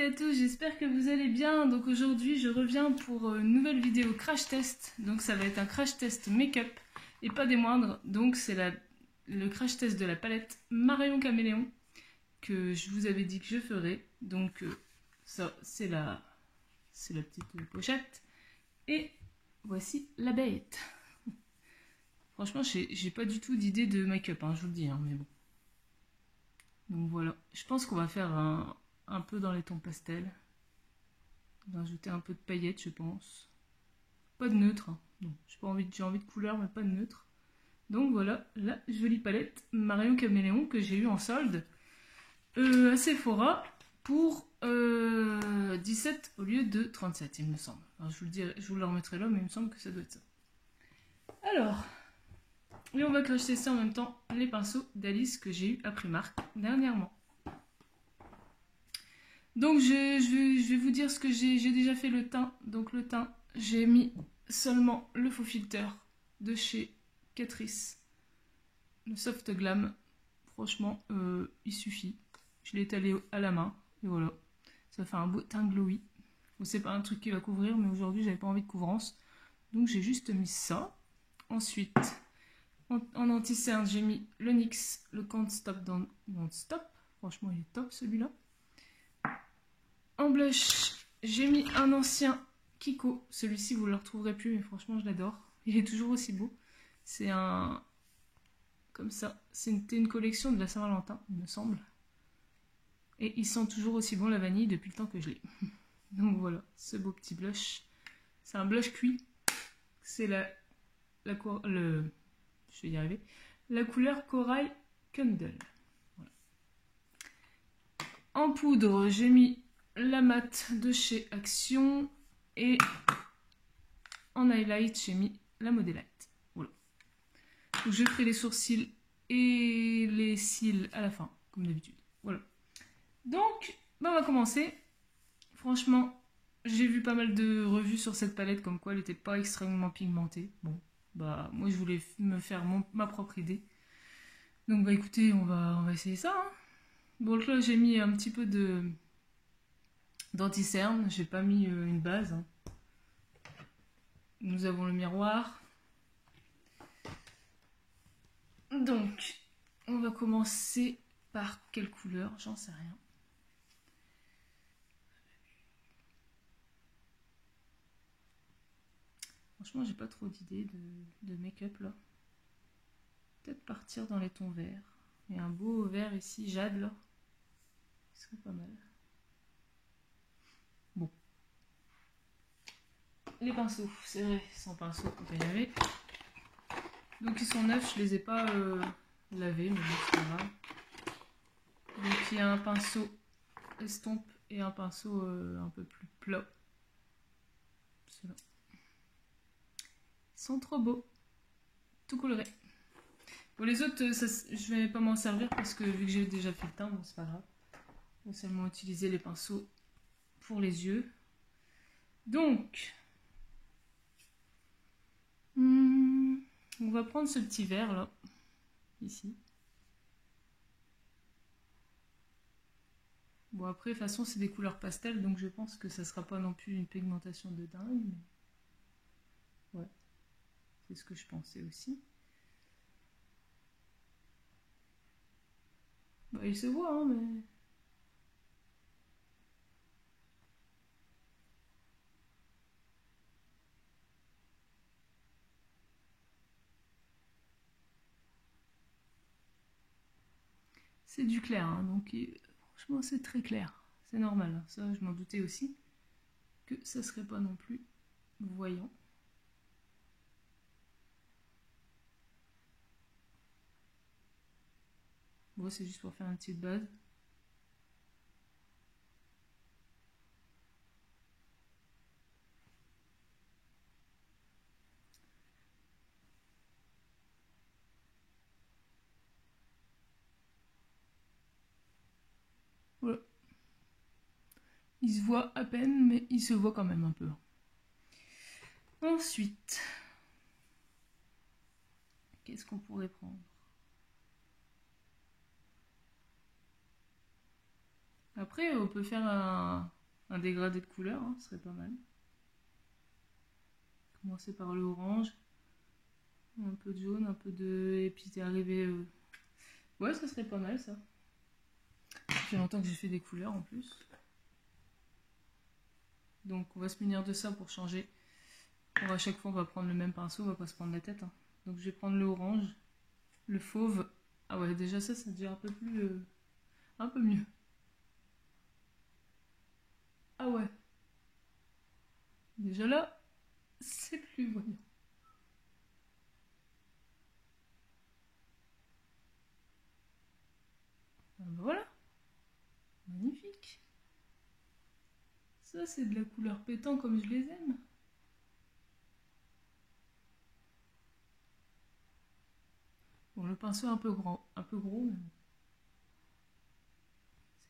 et à tous, j'espère que vous allez bien. Donc aujourd'hui je reviens pour une nouvelle vidéo crash test. Donc ça va être un crash test make-up et pas des moindres. Donc c'est le crash test de la palette Marion Caméléon que je vous avais dit que je ferais. Donc ça c'est la petite pochette. Et voici la bête. Franchement j'ai pas du tout d'idée de make-up, hein, je vous le dis, hein, mais bon. Donc voilà, je pense qu'on va faire un peu dans les tons pastels. On va ajouter un peu de paillettes, je pense. Pas de neutre, hein. Non, j'ai envie de couleur, mais pas de neutre. Donc voilà, la jolie palette Marion Caméléon que j'ai eu en solde à Sephora pour 17 au lieu de 37, il me semble. Alors, je vous le remettrai là, mais il me semble que ça doit être ça. Alors, et on va crash tester en même temps les pinceaux d'Alice que j'ai eu à Primark dernièrement. Donc je vais vous dire ce que j'ai déjà fait le teint. Donc le teint, j'ai mis seulement le faux filter de chez Catrice. Le Soft Glam. Franchement, il suffit. Je l'ai étalé à la main. Et voilà. Ça fait un beau teint glowy. Bon, c'est pas un truc qui va couvrir, mais aujourd'hui j'avais pas envie de couvrance. Donc j'ai juste mis ça. Ensuite, en anti-cerne, j'ai mis le NYX, le Can't Stop Don't Stop. Franchement, il est top celui-là. En blush, j'ai mis un ancien Kiko. Celui-ci, vous ne le retrouverez plus, mais franchement, je l'adore. Il est toujours aussi beau. C'est un... comme ça. C'était une collection de la Saint-Valentin, il me semble. Et il sent toujours aussi bon la vanille depuis le temps que je l'ai. Donc voilà, ce beau petit blush. C'est un blush cuit. C'est je vais y arriver. La couleur Corail Candle. Voilà. En poudre, j'ai mis la mat de chez Action et en highlight j'ai mis la Modelite. Voilà. Donc je ferai les sourcils et les cils à la fin comme d'habitude. Voilà. Donc on va commencer. Franchement j'ai vu pas mal de revues sur cette palette comme quoi elle n'était pas extrêmement pigmentée. Bon bah moi je voulais me faire ma propre idée. Donc bah écoutez on va essayer ça. Hein. Bon là j'ai mis un petit peu d'anti-cerne, j'ai pas mis une base. Hein. Nous avons le miroir. Donc, on va commencer par quelle couleur? J'en sais rien. Franchement, j'ai pas trop d'idées de make-up là. Peut-être partir dans les tons verts. Il y a un beau vert ici, jade là. Ce serait pas mal. Bon. Les pinceaux, c'est vrai, sans pinceau, on peut y arriver. Donc ils sont neufs, je les ai pas lavés, mais bon, c'est pas grave. Donc il y a un pinceau estompe et un pinceau un peu plus plat. Ceux-là. Ils sont trop beaux. Tout coloré. Bon les autres, je vais pas m'en servir parce que vu que j'ai déjà fait le teint, bon c'est pas grave. Je vais seulement utiliser les pinceaux pour les yeux. Donc, on va prendre ce petit vert là, ici. Bon après de toute façon c'est des couleurs pastel donc je pense que ça sera pas non plus une pigmentation de dingue. Mais... ouais, c'est ce que je pensais aussi. Bah il se voit hein mais... c'est du clair hein, donc franchement c'est très clair. C'est normal, hein. Ça je m'en doutais aussi que ça serait pas non plus voyant. Bon c'est juste pour faire une petite base. Voilà. Il se voit à peine, mais il se voit quand même un peu. Ensuite, qu'est-ce qu'on pourrait prendre? Après, on peut faire un dégradé de couleur, hein, ce serait pas mal. Commencer par le orange, un peu de jaune, un peu de... Et puis t'es arrivé... Ouais, ça serait pas mal ça. Ça fait longtemps que j'ai fait des couleurs en plus. Donc on va se munir de ça pour changer. À chaque fois on va prendre le même pinceau, on va pas se prendre la tête. Hein. Donc je vais prendre le orange, le fauve. Ah ouais, déjà ça devient un peu plus... un peu mieux. Ah ouais. Déjà là, c'est plus voyant. Ah ben voilà. Magnifique. Ça c'est de la couleur pétant comme je les aime. Bon, le pinceau est un peu grand, un peu gros, mais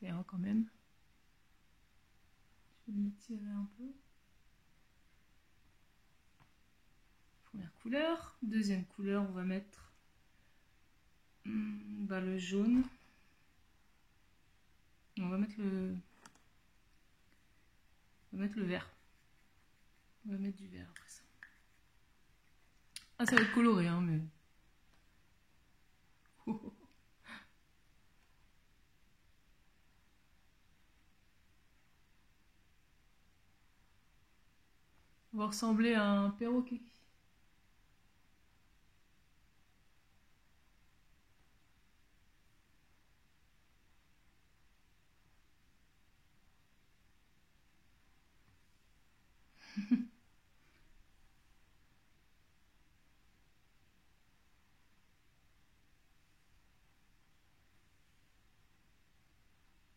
c'est un quand même. Je vais l'étirer un peu. Première couleur. Deuxième couleur, on va mettre le jaune. On va mettre le vert. On va mettre du vert après ça. Ah, ça va être coloré, hein, mais... Oh, oh. On va ressembler à un perroquet.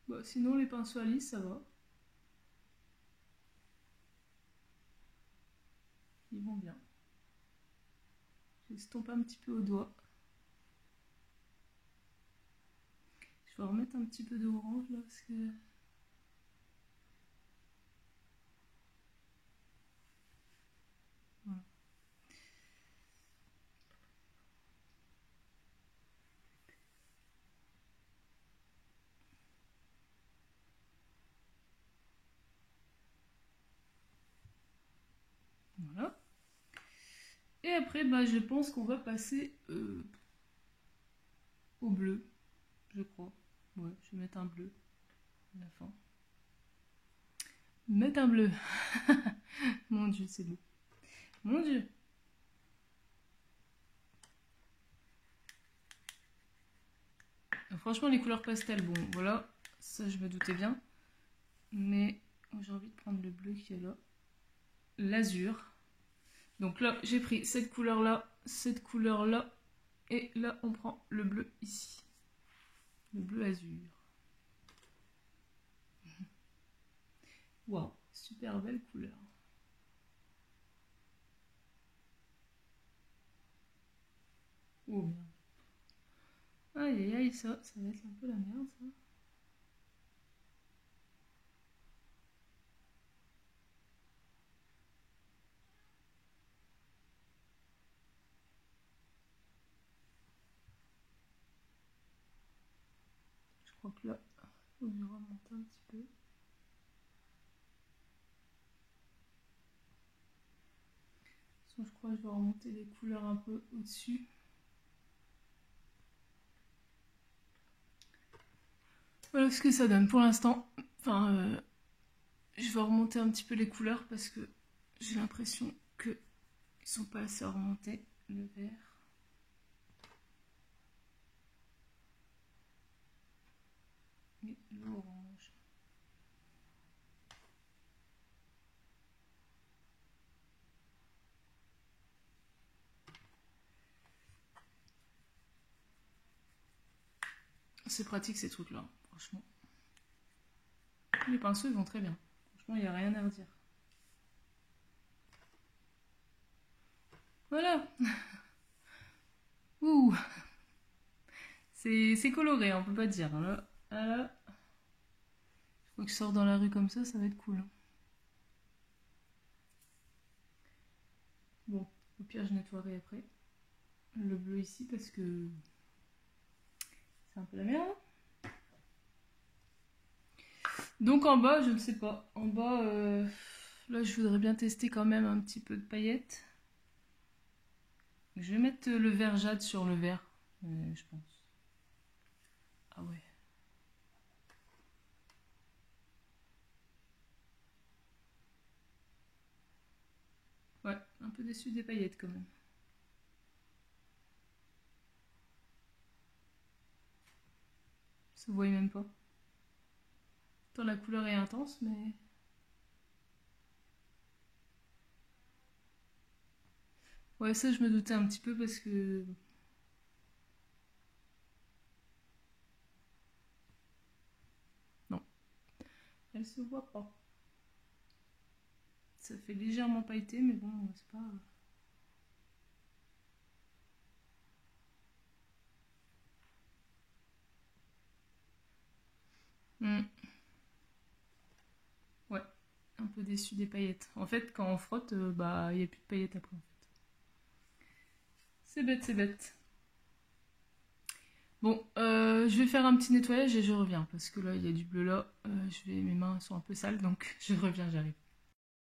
Bon, sinon, les pinceaux à lisse, ça va. Ils vont bien. J'estompe un petit peu au doigt. Je vais remettre un petit peu d'orange là parce que... Voilà. Voilà. Et après, bah, je pense qu'on va passer au bleu, je crois. Ouais, je vais mettre un bleu à la fin. Mettre un bleu. Mon Dieu, c'est beau. Mon Dieu. Franchement, les couleurs pastel, bon, voilà, ça je me doutais bien. Mais j'ai envie de prendre le bleu qui est là. L'azur. Donc là, j'ai pris cette couleur-là, et là, on prend le bleu ici. Le bleu azur. Waouh, super belle couleur. Oh merde. Aïe aïe aïe, ça va être un peu la merde ça. Je crois que là, il faut remonter un petit peu. Je crois que je vais remonter les couleurs un peu au-dessus. Voilà ce que ça donne pour l'instant. Enfin, je vais remonter un petit peu les couleurs parce que j'ai l'impression qu'ils sont pas assez remontés. Le vert. Et l'orange. C'est pratique ces trucs-là, franchement. Les pinceaux, ils vont très bien. Franchement, il n'y a rien à redire. Voilà. Ouh. C'est coloré, on peut pas dire. Là, là. Je crois que je sors dans la rue comme ça va être cool. Bon, au pire, je nettoierai après. Le bleu ici parce que c'est un peu la merde. Donc en bas, je ne sais pas. En bas, là, je voudrais bien tester quand même un petit peu de paillettes. Je vais mettre le vert jade sur le vert, je pense. Ah ouais. Ouais, un peu déçu des paillettes quand même. Ça se voit même pas. Tant la couleur est intense, mais... Ouais, ça je me doutais un petit peu parce que... Non, elle se voit pas. Ça fait légèrement pailleté, mais bon, c'est pas... Hmm. Ouais, un peu déçu des paillettes. En fait, quand on frotte, bah, il n'y a plus de paillettes après. En fait. C'est bête, c'est bête. Bon, je vais faire un petit nettoyage et je reviens parce que là, il y a du bleu là. Mes mains sont un peu sales, donc je reviens, j'arrive.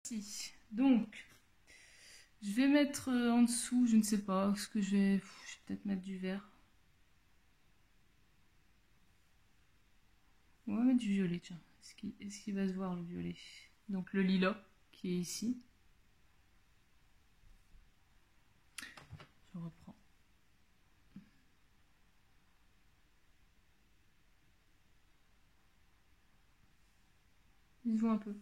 Si. Donc, je vais mettre en dessous, je ne sais pas, ce que je vais peut-être mettre du vert. On va mettre du violet, tiens. Est-ce qu'il va se voir le violet? Donc le lilas qui est ici. Je reprends. Il se voit un peu.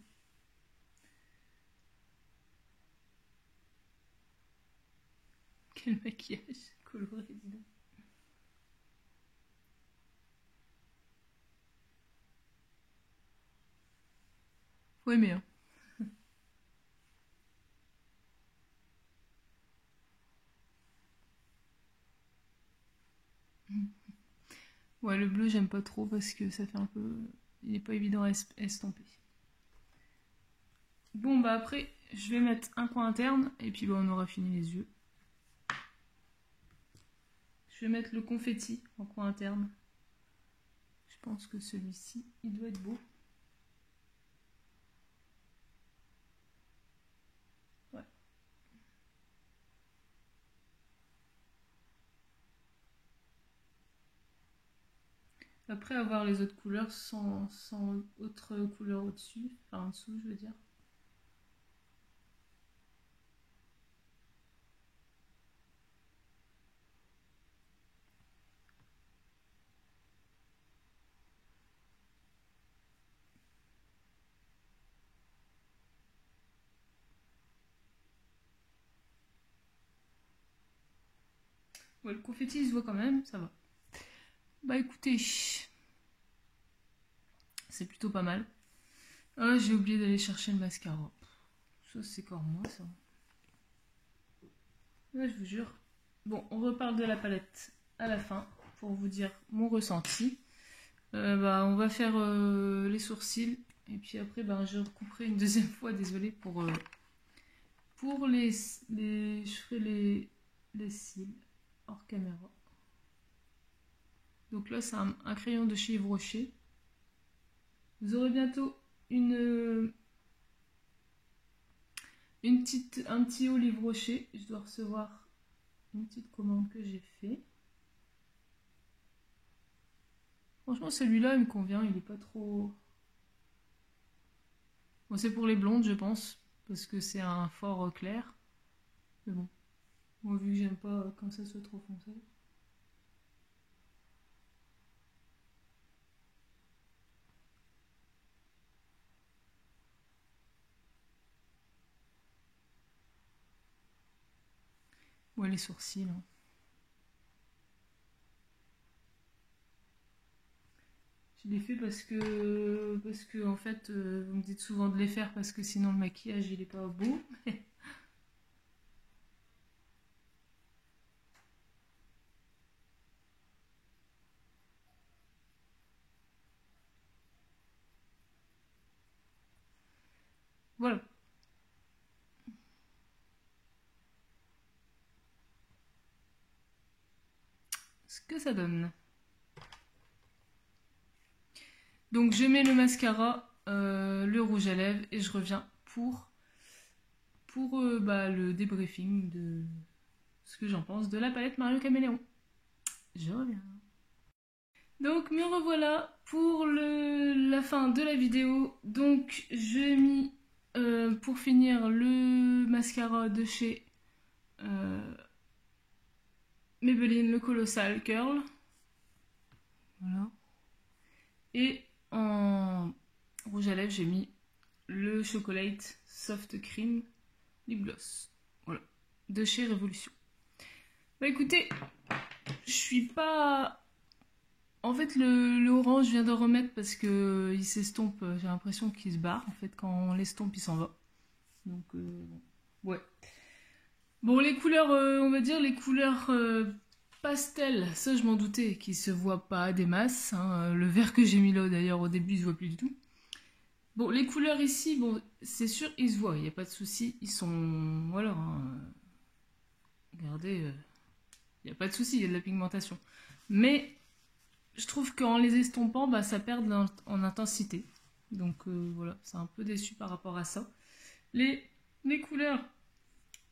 Quel maquillage coloré, dis donc. Faut aimer, hein. Ouais, le bleu, j'aime pas trop parce que ça fait un peu... Il n'est pas évident à estomper. Bon, bah après, je vais mettre un coin interne et puis bah, on aura fini les yeux. Je vais mettre le confetti en coin interne. Je pense que celui-ci, il doit être beau. Ouais. Après avoir les autres couleurs sans autre couleur au-dessus, enfin en dessous, je veux dire. Ouais, le confetti, il se voit quand même, ça va. Bah écoutez, c'est plutôt pas mal. Ah, j'ai oublié d'aller chercher le mascara. Ça, c'est encore moi, ça. Ouais, je vous jure. Bon, on reparle de la palette à la fin pour vous dire mon ressenti. Bah, on va faire les sourcils. Et puis après, bah, je recouperai une deuxième fois, désolée, pour je ferai les cils hors caméra. Donc là, c'est un crayon de chez Yves Rocher. Vous aurez bientôt un petit haut Yves Rocher. Je dois recevoir une petite commande que j'ai fait. Franchement, celui-là, il me convient. Il est pas trop... Bon, c'est pour les blondes, je pense, parce que c'est un fort clair. Mais bon, moi, vu que j'aime pas quand ça soit trop foncé. Ouais, les sourcils. Hein. Je les fais parce que en fait, vous me dites souvent de les faire parce que sinon le maquillage il est pas beau. Voilà. Ce que ça donne. Donc je mets le mascara le rouge à lèvres et je reviens pour le débriefing de ce que j'en pense de la palette Mario Caméléon. Je reviens. Donc me revoilà pour la fin de la vidéo. Donc j'ai mis pour finir le mascara de chez Maybelline, le Colossal Curl. Voilà. Et en rouge à lèvres, j'ai mis le Chocolate Soft Cream Lip Gloss. Voilà. De chez Révolution. Bah écoutez, je suis pas... En fait, le orange, je viens de remettre parce que il s'estompe. J'ai l'impression qu'il se barre. En fait, quand on l'estompe, il s'en va. Donc, ouais. Bon, les couleurs, on va dire les couleurs pastel, ça je m'en doutais, qui se voient pas des masses. Hein. Le vert que j'ai mis là, d'ailleurs, au début, il se voit plus du tout. Bon, les couleurs ici, bon, c'est sûr, ils se voient, il n'y a pas de souci. Ils sont... Voilà. Hein. Regardez, il n'y a pas de souci, il y a de la pigmentation. Mais... je trouve qu'en les estompant, bah, ça perd en intensité. Donc voilà, c'est un peu déçu par rapport à ça. Les couleurs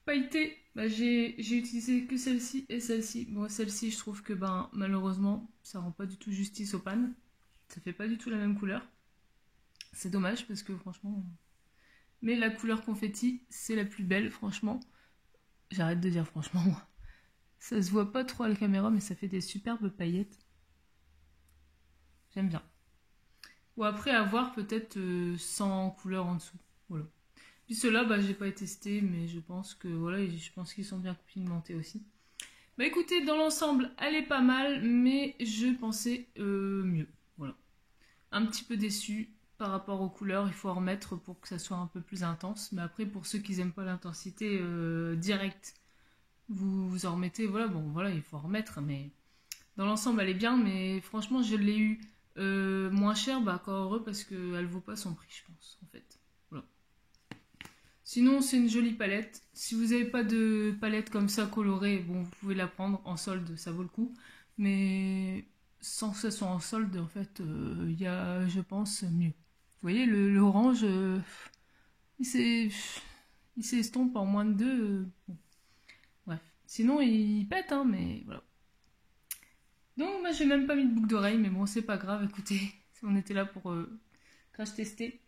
pailletées, bah, j'ai utilisé que celle-ci et celle-ci. Bon, celle-ci, je trouve que ben, malheureusement, ça rend pas du tout justice aux pannes. Ça fait pas du tout la même couleur. C'est dommage parce que franchement... Mais la couleur confetti, c'est la plus belle, franchement. J'arrête de dire franchement, moi. Ça se voit pas trop à la caméra, mais ça fait des superbes paillettes. J'aime bien. Ou après avoir peut-être 100 couleurs en dessous. Voilà. Puis ceux-là, bah, j'ai pas testé, mais je pense que voilà, je pense qu'ils sont bien pigmentés aussi. Bah écoutez, dans l'ensemble, elle est pas mal, mais je pensais mieux. Voilà. Un petit peu déçu par rapport aux couleurs, il faut en remettre pour que ça soit un peu plus intense. Mais après, pour ceux qui n'aiment pas l'intensité directe, vous en remettez, voilà, bon voilà, il faut en remettre, mais dans l'ensemble, elle est bien, mais franchement, je l'ai eu moins cher, bah encore heureux parce qu'elle vaut pas son prix, je pense, en fait. Voilà. Sinon, c'est une jolie palette. Si vous n'avez pas de palette comme ça colorée, bon, vous pouvez la prendre en solde, ça vaut le coup. Mais sans que ça soit en solde, en fait, il y a, je pense, mieux. Vous voyez, l'orange, il s'estompe en moins de 2. Bon. Bref. Sinon, il pète, hein, mais voilà. Donc moi j'ai même pas mis de boucle d'oreille, mais bon c'est pas grave, écoutez, on était là pour crash tester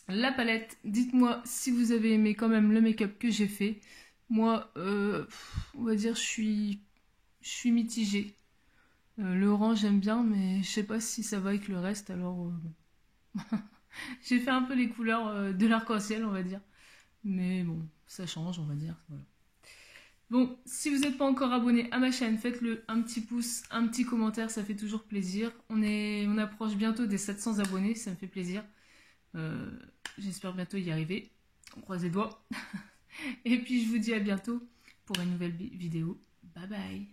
la palette. Dites-moi si vous avez aimé quand même le make-up que j'ai fait. Moi, on va dire je suis mitigée. L'orange j'aime bien, mais je sais pas si ça va avec le reste, alors bon. J'ai fait un peu les couleurs de l'arc-en-ciel, on va dire. Mais bon, ça change, on va dire, voilà. Bon, si vous n'êtes pas encore abonné à ma chaîne, faites-le, un petit pouce, un petit commentaire, ça fait toujours plaisir. On approche bientôt des 700 abonnés, ça me fait plaisir. J'espère bientôt y arriver. On croise les doigts. Et puis je vous dis à bientôt pour une nouvelle vidéo. Bye bye.